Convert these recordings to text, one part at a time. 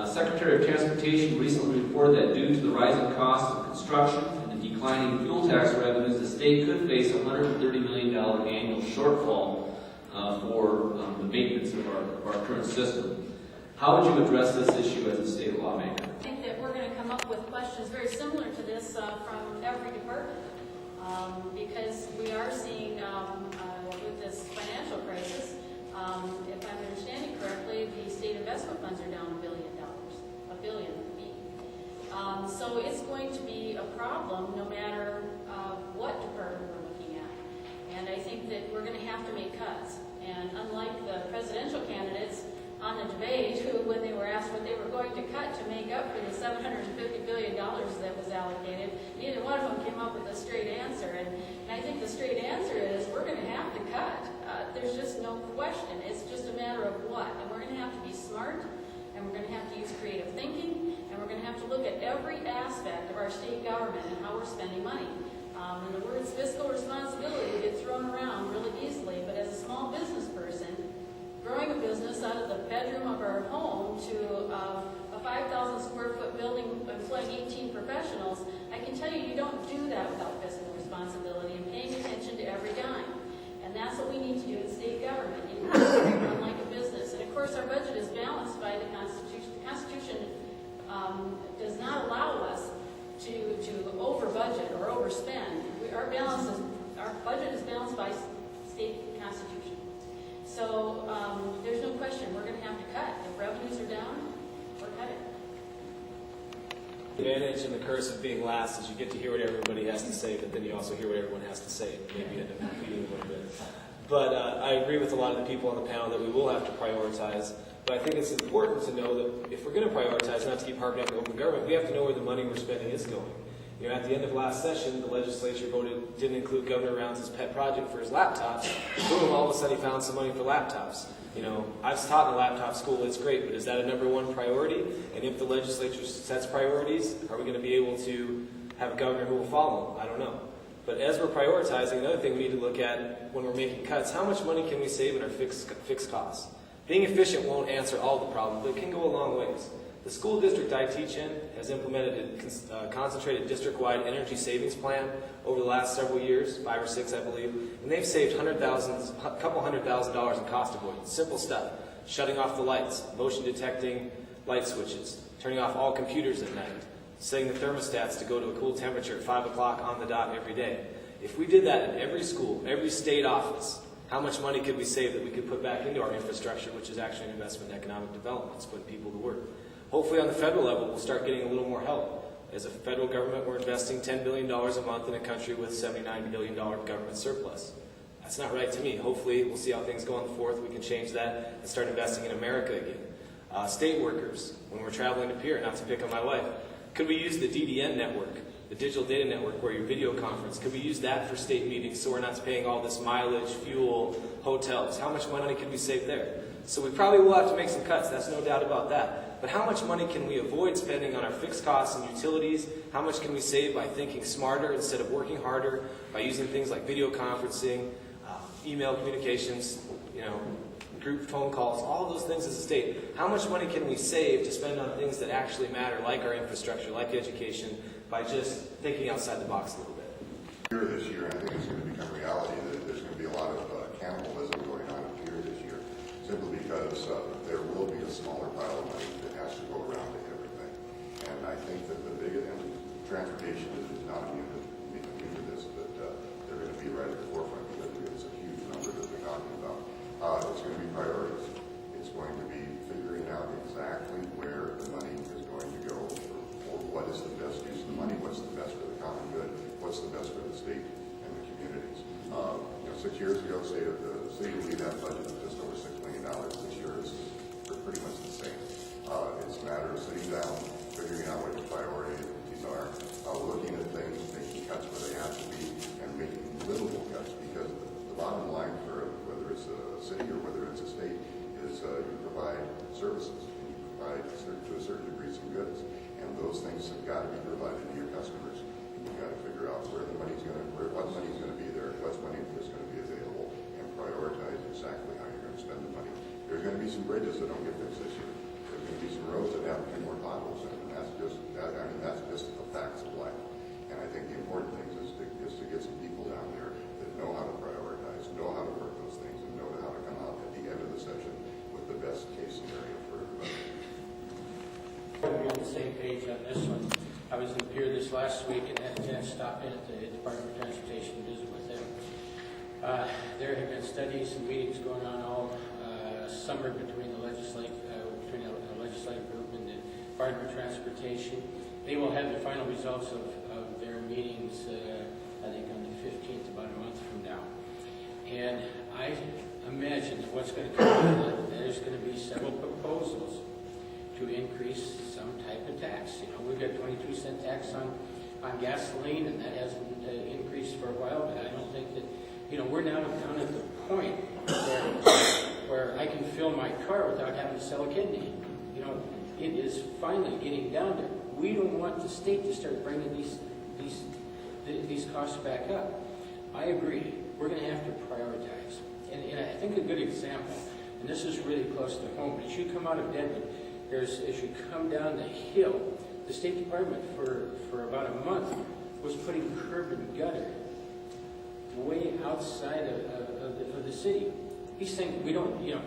Secretary of Transportation recently reported that due to the rising costs of construction and the declining fuel tax revenues, the state could face a $130 million annual shortfall for the maintenance of our current system. How would you address this issue as a state lawmaker? I think that we're going to come up with questions very similar to this from every department because we are seeing with this financial crisis, if I'm understanding correctly, the state investment funds are down $1 billion. So it's going to be a problem no matter what department we're looking at. And I think that we're going to have to make cuts. And unlike the presidential candidates on the debate, who, when they were asked what they were going to cut to make up for the $750 billion that was allocated, neither one of them came up with a straight answer. And I think the straight answer is we're going to have to cut. There's just no question. It's just a matter of what. And we're going to have to be smart, and we're going to have to use creative thinking, and we're going to have to look at every aspect of our state government and how we're spending money. And the words fiscal responsibility get thrown around really easily, but as a small business person, growing a business out of the bedroom of our home to a 5,000 square foot building employing 18 professionals, I can tell you, you don't do that without fiscal responsibility and paying attention to every dime. And that's what we need to do in state government. You need to run like a business. And of course, our budget is balanced by the Constitution. The Constitution does not allow us to over budget or overspend. Our budget is balanced by state constitution. So there's no question we're going to have to cut. If revenues are down, we're cutting. The advantage and the curse of being last is you get to hear what everybody has to say, but then you also hear what everyone has to say. Maybe you end up competing a little bit. But I agree with a lot of the people on the panel that we will have to prioritize. But I think it's important to know that if we're going to prioritize, not to keep harping on open government, we have to know where the money we're spending is going. You know, at the end of last session, the legislature didn't include Governor Rounds' pet project for his laptops. Boom, all of a sudden he found some money for laptops. You know, I've taught in a laptop school, it's great, but is that a #1 priority? And if the legislature sets priorities, are we going to be able to have a governor who will follow them? I don't know. But as we're prioritizing, another thing we need to look at when we're making cuts, how much money can we save in our fixed costs? Being efficient won't answer all the problems, but it can go a long ways. The school district I teach in has implemented a concentrated district-wide energy savings plan over the last several years, 5 or 6 I believe, and they've saved a couple $100,000 in cost avoidance. Simple stuff: shutting off the lights, motion detecting light switches, turning off all computers at night, setting the thermostats to go to a cool temperature at 5 o'clock on the dot every day. If we did that in every school, every state office, how much money could we save that we could put back into our infrastructure, which is actually an investment in economic development, it's putting people to work. Hopefully on the federal level, we'll start getting a little more help. As a federal government, we're investing $10 billion a month in a country with $79 billion government surplus. That's not right to me. Hopefully, we'll see how things go on the 4th. We can change that and start investing in America again. State workers, when we're traveling to Pier, not to pick on my wife, could we use the DDN network, the digital data network where you video conference? Could we use that for state meetings so we're not paying all this mileage, fuel, hotels? How much money can we save there? So we probably will have to make some cuts. That's no doubt about that. But how much money can we avoid spending on our fixed costs and utilities? How much can we save by thinking smarter instead of working harder, by using things like video conferencing, email communications, group phone calls, all of those things as a state? How much money can we save to spend on things that actually matter, like our infrastructure, like education, by just thinking outside the box a little bit? Here this year, I think it's going to become reality that there's going to be a lot of cannibalism going on here this year, simply because there will be a smaller pile of money that has to go around to everything. And I think that the big transportation is not immune to this, but they're going to be right at the forefront because it's a huge number that they're talking about. It's going to be priorities. It's going to be figuring out exactly where the money is going to go for what is the best use of the money, what's the best for the common good, what's the best for the state and the communities. 6 years ago, the city would have a budget of just over $6 million. This year is pretty much the same. It's a matter of sitting down, figuring out what your priorities are, looking at things, making cuts where they have to be, and making livable cuts, because the bottom line for whether it's a city or whether it's a state is you provide services, and you provide to a certain degree some goods, and those things have got to be provided to your customers. And you've got to figure out what money's going to be there, what money is going to be available, and prioritize exactly how you're going to spend the money. There's going to be some bridges that don't get fixed this year. We're on the same page on this one. I was in Pier this last week and had a chance to stop in at the Department of Transportation and visit with them. There have been studies and meetings going on all summer between the legislative group and the Department of Transportation. They will have the final results of their meetings, I think on the 15th, about a month from now. And I imagine that what's going to come out of that, there's going to be several proposals to increase some type of tax. You know, we've got 22-cent tax on gasoline, and that hasn't increased for a while, but I don't think that, you know, we're now down at the point where I can fill my car without having to sell a kidney. You know, it is finally getting down there. We don't want the state to start bringing these costs back up. I agree. We're going to have to prioritize. And I think a good example, and this is really close to home, but as you come out of Denver, as you come down the hill, the State Department for about a month was putting curb and gutter way outside of the city. These things, we don't, you know,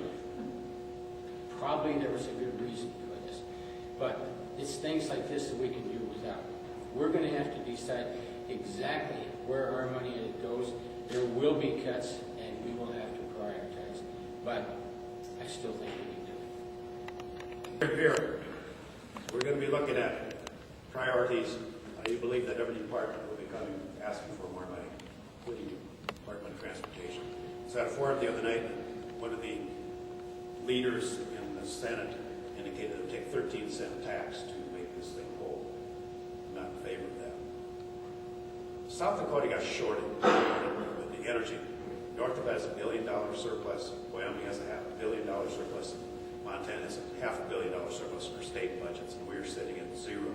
probably there was a good reason for this, but it's things like this that we can do without. We're going to have to decide exactly where our money goes. There will be cuts, and we will have to prioritize, but I still think we can do it. Here, we're going to be looking at priorities. I believe that every department will be coming asking for more money, including the Department of Transportation. So at a forum the other night, one of the leaders in the Senate indicated it would take 13-cent tax to make this thing whole. I'm not in favor of that. South Dakota got shorted with the energy. North Dakota has $1 billion surplus. Wyoming has a $500 million surplus. Montana has a $500 million surplus in our state budgets, and we're sitting at zero.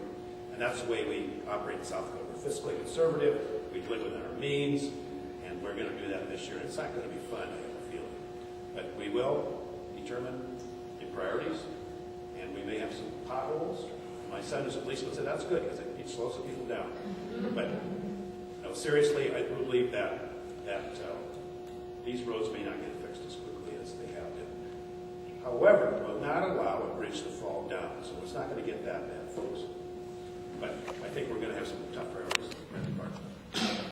And that's the way we operate in South Dakota. We're fiscally conservative, we live within our means, and we're going to do that this year. It's not going to be fun, I have a feeling. But we will determine the priorities, and we may have some potholes. My son is a policeman, said that's good, because it slows some people down. But no, seriously, I believe that these roads may not get fixed as quickly as they have been. However, we'll not allow a bridge to fall down, so it's not going to get that bad, folks. But I think we're going to have some tough priorities in the department.